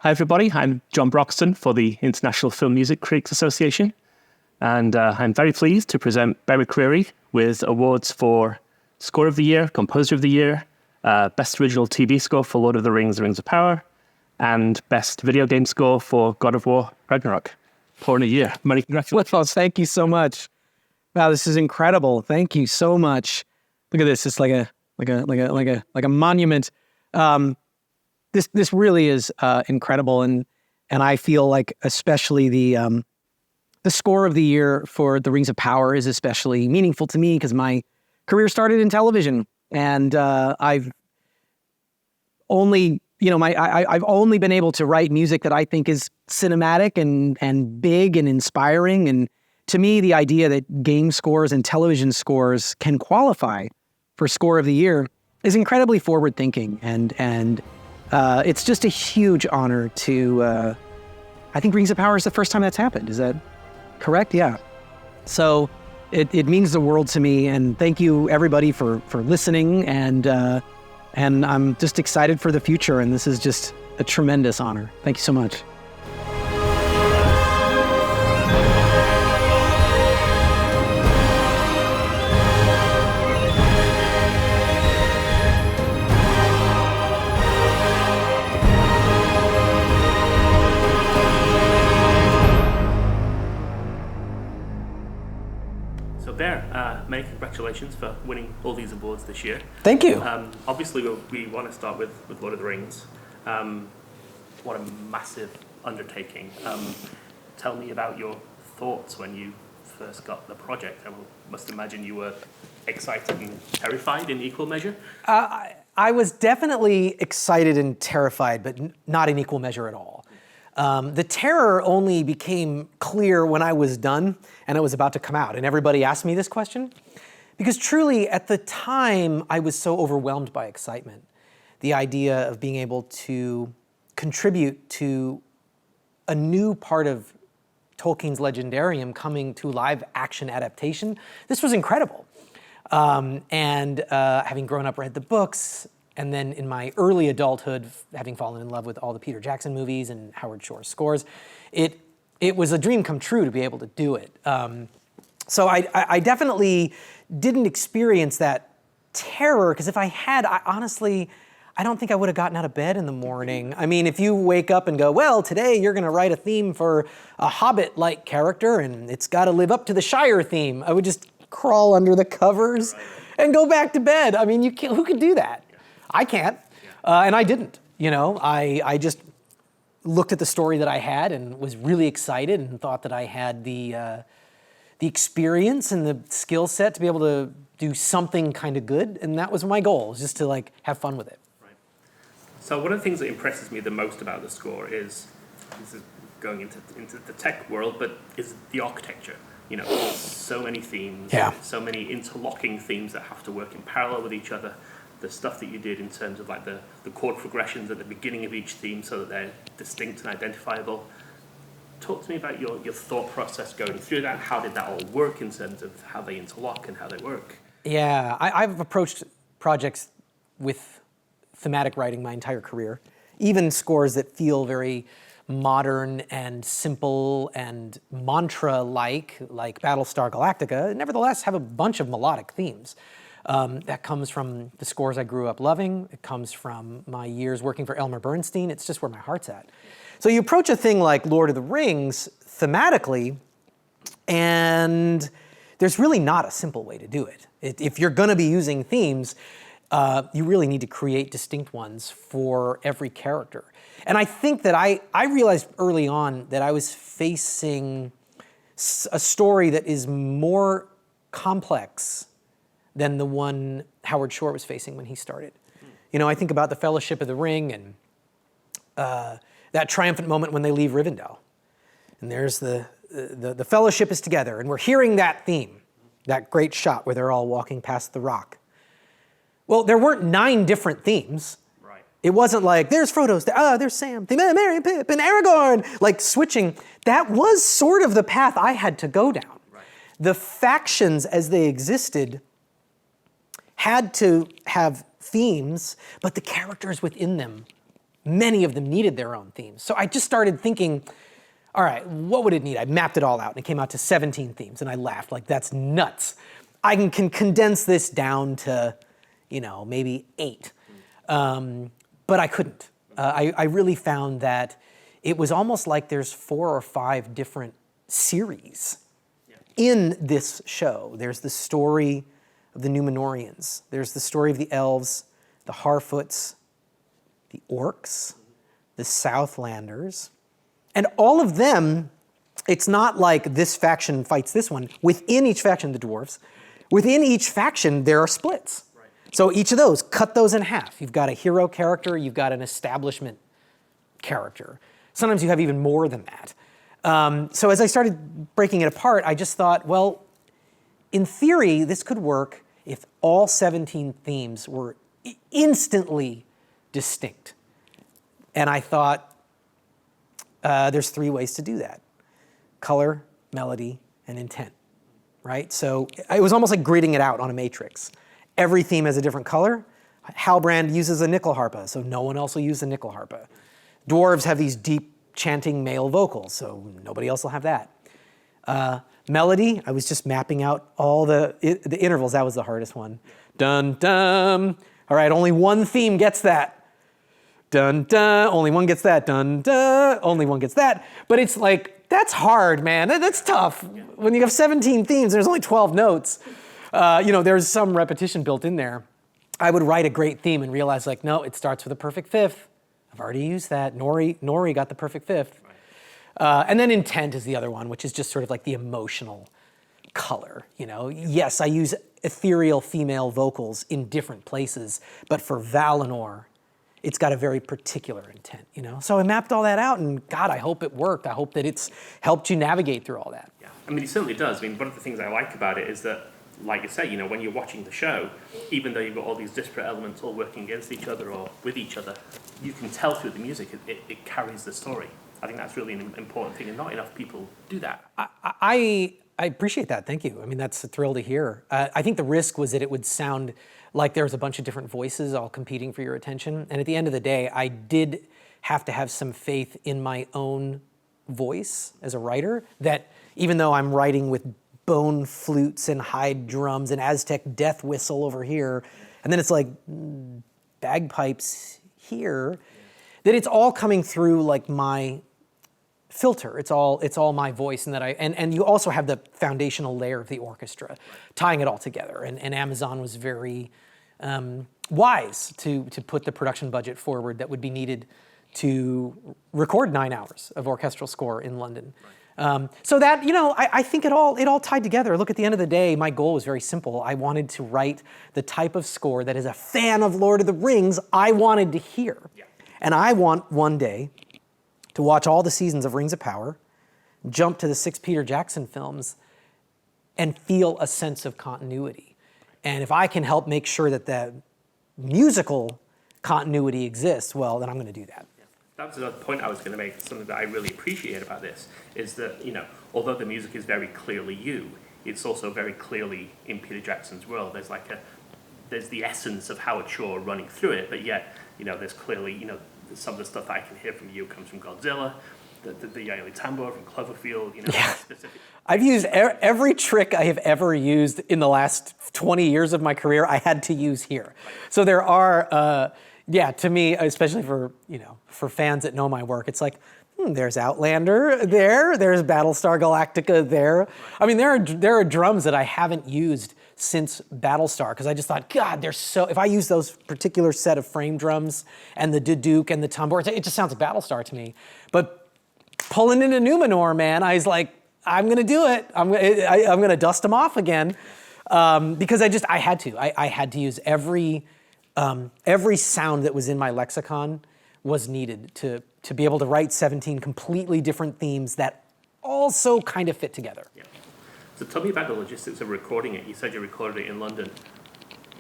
Hi, everybody. I'm John Broxton for the International Film Music Critics Association. And I'm very pleased to present McCreary with awards for Score of the Year, Composer of the Year, Best Original TV Score for Lord of the Rings, Rings of Power, and Best Video Game Score for God of War, Ragnarok. 4 in a year. Many congratulations. Well, thank you so much. Wow, this is incredible. Thank you so much. Look at this. It's like a monument. This really is incredible, and I feel like especially the score of the year for the Rings of Power is especially meaningful to me because my career started in television, and I've only I've only been able to write music that I think is cinematic and big and inspiring. And to me, the idea that game scores and television scores can qualify for Score of the Year is incredibly forward thinking, and it's just a huge honor to. I think Rings of Power is the first time that's happened. Is that correct? Yeah. So it means the world to me, and thank you everybody for listening, and I'm just excited for the future, and this is just a tremendous honor. Thank you so much. Many congratulations for winning all these awards this year. Thank you. Obviously, we want to start with Lord of the Rings. What a massive undertaking. Tell me about your thoughts when you first got the project. I must imagine you were excited and terrified in equal measure. I was definitely excited and terrified, but not in equal measure at all. The terror only became clear when I was done and it was about to come out. And everybody asked me this question because truly at the time I was so overwhelmed by excitement. The idea of being able to contribute to a new part of Tolkien's legendarium coming to live action adaptation, this was incredible. Having grown up, read the books, and then in my early adulthood, having fallen in love with all the Peter Jackson movies and Howard Shore's scores, it was a dream come true to be able to do it. So I definitely didn't experience that terror, because if I had, I don't think I would have gotten out of bed in the morning. I mean, if you wake up and go, well, today you're going to write a theme for a Hobbit-like character, and it's got to live up to the Shire theme, I would just crawl under the covers and go back to bed. I mean, who could do that? I can't, and I didn't. I just looked at the story that I had and was really excited and thought that I had the experience and the skill set to be able to do something kind of good, and that was my goal, was just to have fun with it. Right. So one of the things that impresses me the most about the score is, this is going into the tech world, but is the architecture. So many themes, so many interlocking themes that have to work in parallel with each other. The stuff that you did in terms of the chord progressions at the beginning of each theme so that they're distinct and identifiable. Talk to me about your thought process going through that. How did that all work in terms of how they interlock and how they work? Yeah, I've approached projects with thematic writing my entire career, even scores that feel very modern and simple and mantra-like, like Battlestar Galactica, nevertheless have a bunch of melodic themes. That comes from the scores I grew up loving. It comes from my years working for Elmer Bernstein. It's just where my heart's at. So you approach a thing like Lord of the Rings thematically, and there's really not a simple way to do it. If you're going to be using themes, you really need to create distinct ones for every character. And I think that I realized early on that I was facing a story that is more complex than the one Howard Shore was facing when he started. I think about the Fellowship of the Ring and that triumphant moment when they leave Rivendell. And there's the Fellowship is together, and we're hearing that theme, that great shot where they're all walking past the rock. Well, there weren't 9 different themes. Right. It wasn't like, there's Frodo's, there's Sam, Merry and Pip, and Aragorn, switching. That was sort of the path I had to go down. Right. The factions as they existed had to have themes, but the characters within them many of them needed their own themes. So I just started thinking, all right, what would it need? I mapped it all out, and it came out to 17 themes, and I laughed, like, that's nuts. I can condense this down to, maybe 8. But I couldn't. I really found that it was almost like there's 4 or 5 different series in this show. There's the story of the Númenóreans. There's the story of the elves, the Harfoots, the orcs, the Southlanders. And all of them, it's not like this faction fights this one. Within each faction, the dwarves, within each faction, there are splits. Right. So each of those, cut those in half. You've got a hero character, you've got an establishment character. Sometimes you have even more than that. So as I started breaking it apart, I just thought, well, in theory, this could work if all 17 themes were instantly distinct. And I thought, there's 3 ways to do that: color, melody, and intent, right? So it was almost like gridding it out on a matrix. Every theme has a different color. Halbrand uses a nickel harpa, so no one else will use the nickel harpa. Dwarves have these deep chanting male vocals, so nobody else will have that. Melody, I was just mapping out all the intervals. That was the hardest one. Dun, dun. All right, only one theme gets that. Dun, dun, only one gets that. Dun, dun, only one gets that. But it's like, that's hard, man. That's tough. When you have 17 themes, there's only 12 notes. There's some repetition built in there. I would write a great theme and realize, like, no, it starts with a perfect 5th. I've already used that. Nori got the perfect 5th. And then intent is the other one, which is just sort of like the emotional color. Yes, I use ethereal female vocals in different places, but for Valinor, it's got a very particular intent, So I mapped all that out, and God, I hope it worked. I hope that it's helped you navigate through all that. Yeah, it certainly does. One of the things I like about it is that, like you say, when you're watching the show, even though you've got all these disparate elements all working against each other or with each other, you can tell through the music it carries the story. I think that's really an important thing, and not enough people do that. I appreciate that. Thank you. That's a thrill to hear. I think the risk was that it would sound like there was a bunch of different voices all competing for your attention. And at the end of the day, I did have to have some faith in my own voice as a writer, that even though I'm writing with bone flutes and hide drums and Aztec death whistle over here, and then it's like bagpipes here, that it's all coming through like my filter. It's all my voice, and that and you also have the foundational layer of the orchestra, tying it all together. And Amazon was very wise to put the production budget forward that would be needed to record 9 hours of orchestral score in London. Right. So that, I think it all tied together. Look, at the end of the day, my goal was very simple. I wanted to write the type of score that, as a fan of Lord of the Rings, I wanted to hear. Yeah. And I want one day to watch all the seasons of Rings of Power, jump to the 6 Peter Jackson films, and feel a sense of continuity. And if I can help make sure that the musical continuity exists, well, then I'm going to do that. Yeah. That was another point I was going to make. Something that I really appreciate about this is that, although the music is very clearly you, it's also very clearly in Peter Jackson's world. There's the essence of Howard Shore running through it, but yet, there's clearly, some of the stuff I can hear from you comes from Godzilla, the Yaeli Tambor from Cloverfield, specific. I've used every trick I have ever used in the last 20 years of my career, I had to use here. Right. So there are, to me, especially for fans that know my work, it's like, there's Outlander there's Battlestar Galactica there. Right. There are drums that I haven't used since Battlestar, because I just thought, God, if I use those particular set of frame drums and the duduk and the tambor, it just sounds like Battlestar to me. But pulling into Númenor, man, I was like, I'm gonna do it. I'm gonna dust them off again, because I had to. I had to use every sound that was in my lexicon was needed to be able to write 17 completely different themes that also kind of fit together. Yeah. So tell me about the logistics of recording it. You said you recorded it in London.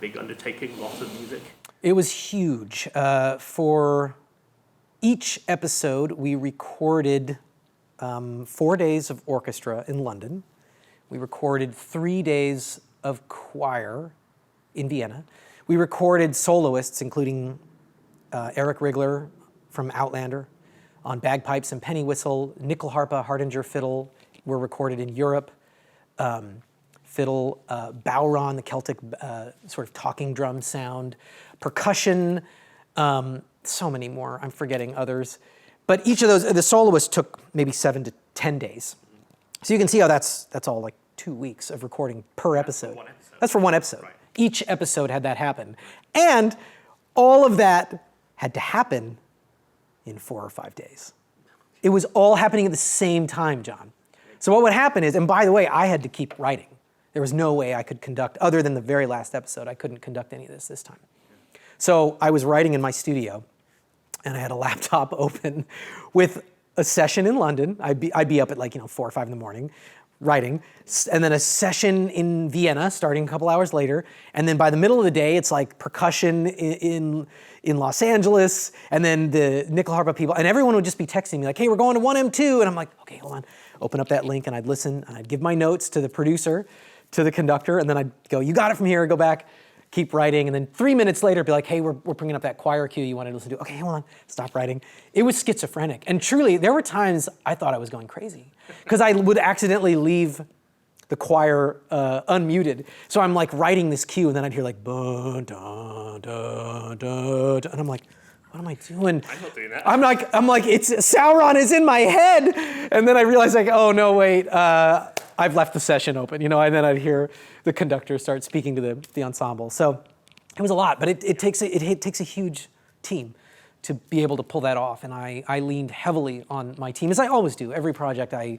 Big undertaking, lots of music. It was huge. For each episode, we recorded 4 days of orchestra in London. We recorded 3 days of choir in Vienna. We recorded soloists, including Erik from Outlander on bagpipes and penny whistle. Nyckelharpa, Hardanger fiddle were recorded in Europe. Fiddle, bowron, the Celtic sort of talking drum sound. Percussion, so many more. I'm forgetting others. But each of those, the soloist took maybe 7 to 10 days. So you can see how that's all like 2 weeks of recording per episode. That's for one episode. Right. Each episode had that happen. And all of that had to happen in 4 or 5 days. It was all happening at the same time, John. So what would happen is, and by the way, I had to keep writing. There was no way I could conduct, other than the very last episode, I couldn't conduct any of this time. So I was writing in my studio, and I had a laptop open with a session in London. I'd be up at 4 or 5 in the morning writing, and then a session in Vienna starting a couple hours later, and then by the middle of the day, it's like percussion in Los Angeles, and then the Nyckelharpa people, and everyone would just be texting me like, hey, we're going to 1M2, and I'm like, okay, hold on. Open up that link, and I'd listen, and I'd give my notes to the producer, to the conductor, and then I'd go, you got it from here, go back, keep writing, and then 3 minutes later, be like, hey, we're bringing up that choir cue you wanted to listen to. Okay, hold on, stop writing. It was schizophrenic, and truly, there were times I thought I was going crazy, because I would accidentally leave the choir unmuted. So I'm like writing this cue, and then I'd hear like, dun, dun, dun, dun, and I'm like, what am I doing? I'm not doing that. I'm like, it's Sauron is in my head, and then I realized like, oh no, wait, I've left the session open, and then I'd hear the conductor start speaking to the ensemble. So it was a lot, but it takes a huge team to be able to pull that off, and I leaned heavily on my team, as I always do. Every project I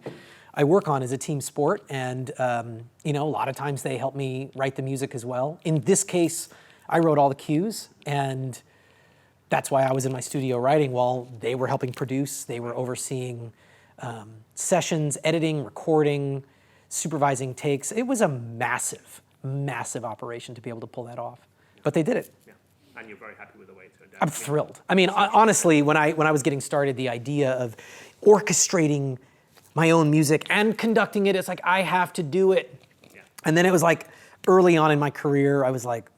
work on is a team sport, and a lot of times they help me write the music as well. In this case, I wrote all the cues, and that's why I was in my studio writing while they were helping produce. They were overseeing sessions, editing, recording, supervising takes. It was a massive, massive operation to be able to pull that off. But they did it. Yeah. And you're very happy with the way it turned out. I'm thrilled. I mean, honestly, when I was getting started, the idea of orchestrating my own music and conducting it, it's like, I have to do it. Yeah. And then it was like, early on in my career, I was like,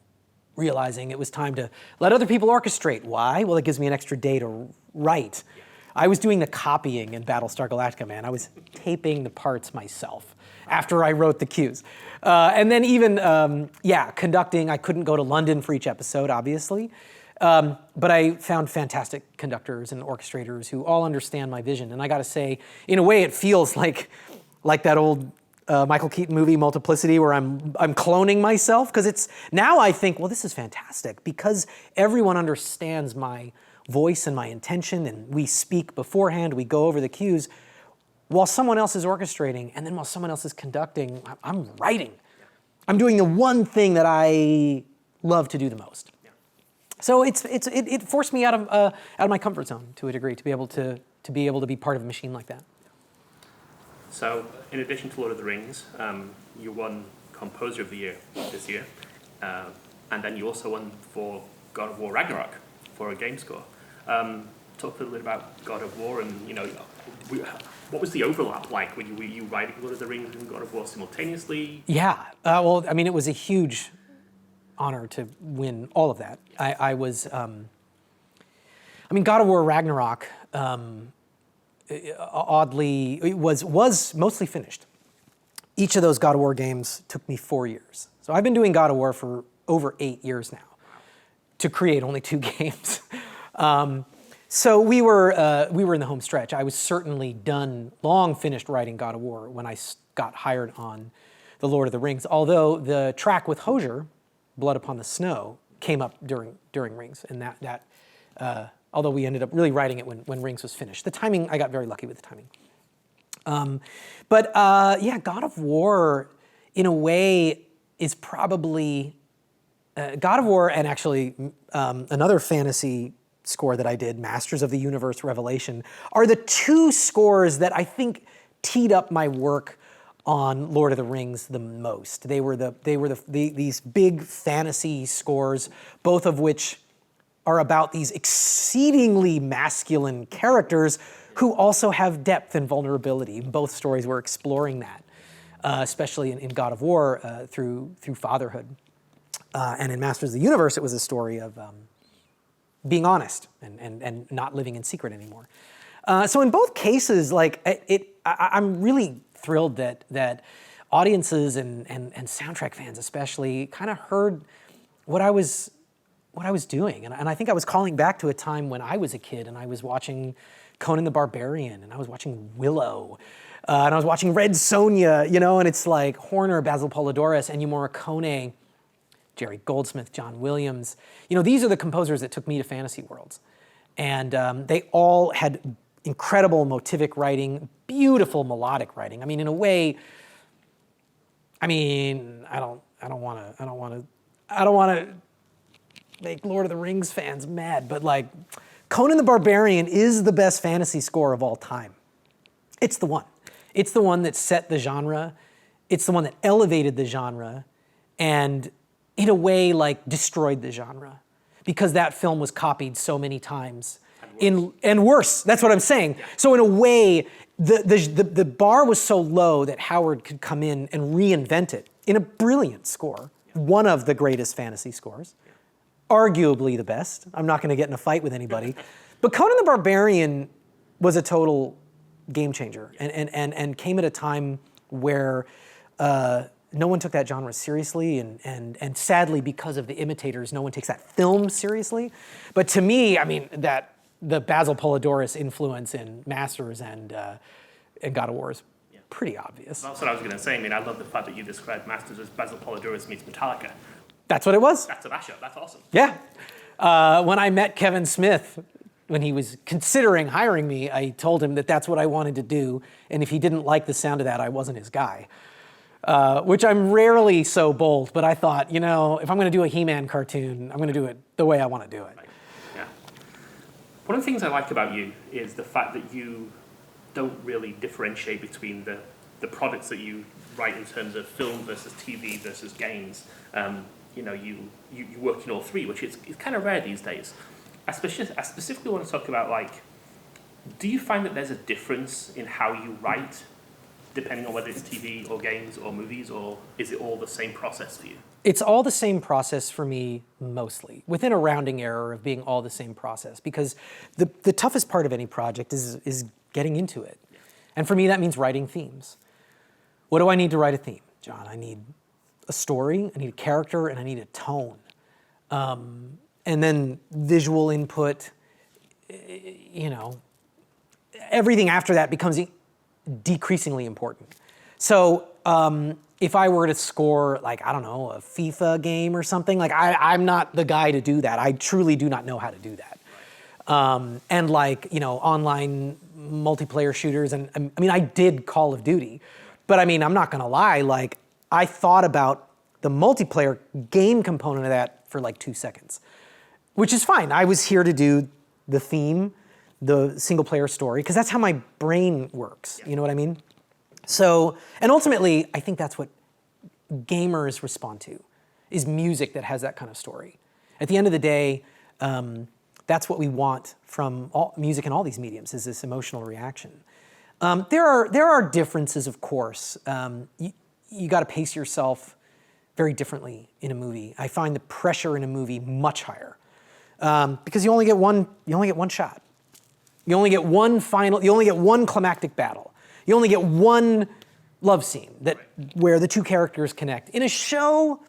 realizing it was time to let other people orchestrate. Why? Well, it gives me an extra day to write. I was doing the copying in Battlestar Galactica, man. I was taping the parts myself after I wrote the cues. And then even, conducting. I couldn't go to London for each episode, obviously. But I found fantastic conductors and orchestrators who all understand my vision. And I got to say, in a way, it feels like that old Michael Keaton movie Multiplicity, where I'm cloning myself, because it's now I think, well, this is fantastic because everyone understands my voice and my intention, and we speak beforehand, we go over the cues, while someone else is orchestrating, and then while someone else is conducting, I'm writing. I'm doing the one thing that I love to do the most. So it forced me out of my comfort zone to a degree to be able to be part of a machine like that. So, in addition to Lord of the Rings, you won Composer of the Year this year, and then you also won for God of War Ragnarok for a game score. Talk a little bit about God of War, and what was the overlap like? Were you writing Lord of the Rings and God of War simultaneously? Yeah, well, I mean, it was a huge honor to win all of that. I was, God of War Ragnarok. Oddly, it was mostly finished. Each of those God of War games took me 4 years. So I've been doing God of War for over 8 years now to create only 2 games. So we were in the home stretch. I was certainly long finished writing God of War when I got hired on The Lord of the Rings, although the track with Hozier, Blood Upon the Snow, came up during Rings, and that although we ended up really writing it when Rings was finished. The timing, I got very lucky with the timing. God of War, in a way, is probably, God of War and actually another fantasy score that I did, Masters of the Universe Revelation, are the 2 scores that I think teed up my work on Lord of the Rings the most. They were these big fantasy scores, both of which are about these exceedingly masculine characters who also have depth and vulnerability. Both stories were exploring that, especially in God of War through fatherhood. And in Masters of the Universe, it was a story of being honest and not living in secret anymore. So in both cases, like I'm really thrilled that audiences and soundtrack fans especially kind of heard what I was doing. And I think I was calling back to a time when I was a kid and I was watching Conan the Barbarian and I was watching Willow and I was watching Red Sonja, you know, and it's like Horner, Basil Polidorus, Ennio Morricone, Jerry Goldsmith, John Williams. You know, these are the composers that took me to fantasy worlds. And they all had incredible motivic writing, beautiful melodic writing. I mean, in a way, I don't want to make Lord of the Rings fans mad, but like Conan the Barbarian is the best fantasy score of all time. It's the one. It's the one that set the genre. It's the one that elevated the genre and in a way like destroyed the genre because that film was copied so many times. And worse, that's what I'm saying. Yeah. So in a way, the bar was so low that Howard could come in and reinvent it in a brilliant score, one of the greatest fantasy scores, arguably the best. I'm not going to get in a fight with anybody. But Conan the Barbarian was a total game changer and came at a time where no one took that genre seriously, and sadly, because of the imitators, no one takes that film seriously. But to me, I mean, the Basil Polidorus influence in Masters and God of War is pretty obvious. That's what I was going to say. I mean, I love the fact that you described Masters as Basil Polidorus meets Metallica. That's what it was. That's a mashup. That's awesome. Yeah. When I met Kevin Smith, when he was considering hiring me, I told him that that's what I wanted to do, and if he didn't like the sound of that, I wasn't his guy. Which I'm rarely so bold, but I thought, you know, if I'm going to do a He-Man cartoon, I'm going to do it the way I want to do it. Right. Yeah. One of the things I like about you is the fact that you don't really differentiate between the products that you write in terms of film versus TV versus games. You know, you work in all three, which is kind of rare these days. I specifically want to talk about, like, do you find that there's a difference in how you write depending on whether it's TV or games or movies, or is it all the same process for you? It's all the same process for me, mostly, within a rounding error of being all the same process, because the toughest part of any project is getting into it. Yeah. And for me, that means writing themes. What do I need to write a theme, John? I need a story, I need a character, and I need a tone. And then visual input, you know, everything after that becomes decreasingly important. So if I were to score, like, I don't know, a FIFA game or something, like I'm not the guy to do that. I truly do not know how to do that. And like, you know, online multiplayer shooters, and I mean, I did Call of Duty, but I mean, I'm not gonna lie, like, I thought about the multiplayer game component of that for like 2 seconds, which is fine. I was here to do the theme, the single player story, because that's how my brain works. You know what I mean? So, and ultimately, I think that's what gamers respond to, is music that has that kind of story. At the end of the day, that's what we want from all music in all these mediums, is this emotional reaction. There are differences, of course. You got to pace yourself very differently in a movie. I find the pressure in a movie much higher because you only get one shot. You only get one climactic battle. You only get one love scene where the two characters connect. In a show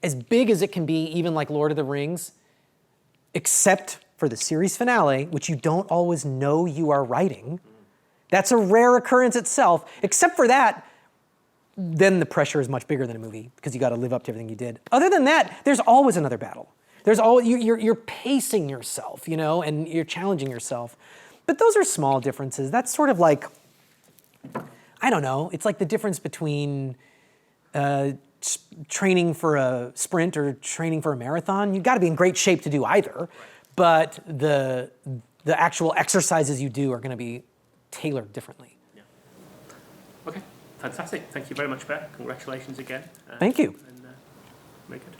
as big as it can be, even like Lord of the Rings, except for the series finale, which you don't always know you are writing, that's a rare occurrence itself. Except for that, then the pressure is much bigger than a movie because you got to live up to everything you did. Other than that, there's always another battle. There's always, you're pacing yourself, you know, and you're challenging yourself. But those are small differences. That's sort of like, I don't know, it's like the difference between training for a sprint or training for a marathon. You've got to be in great shape to do either, but the actual exercises you do are going to be tailored differently. Yeah. Okay, fantastic. Thank you very much, Bear. Congratulations again. Thank you. And, very good.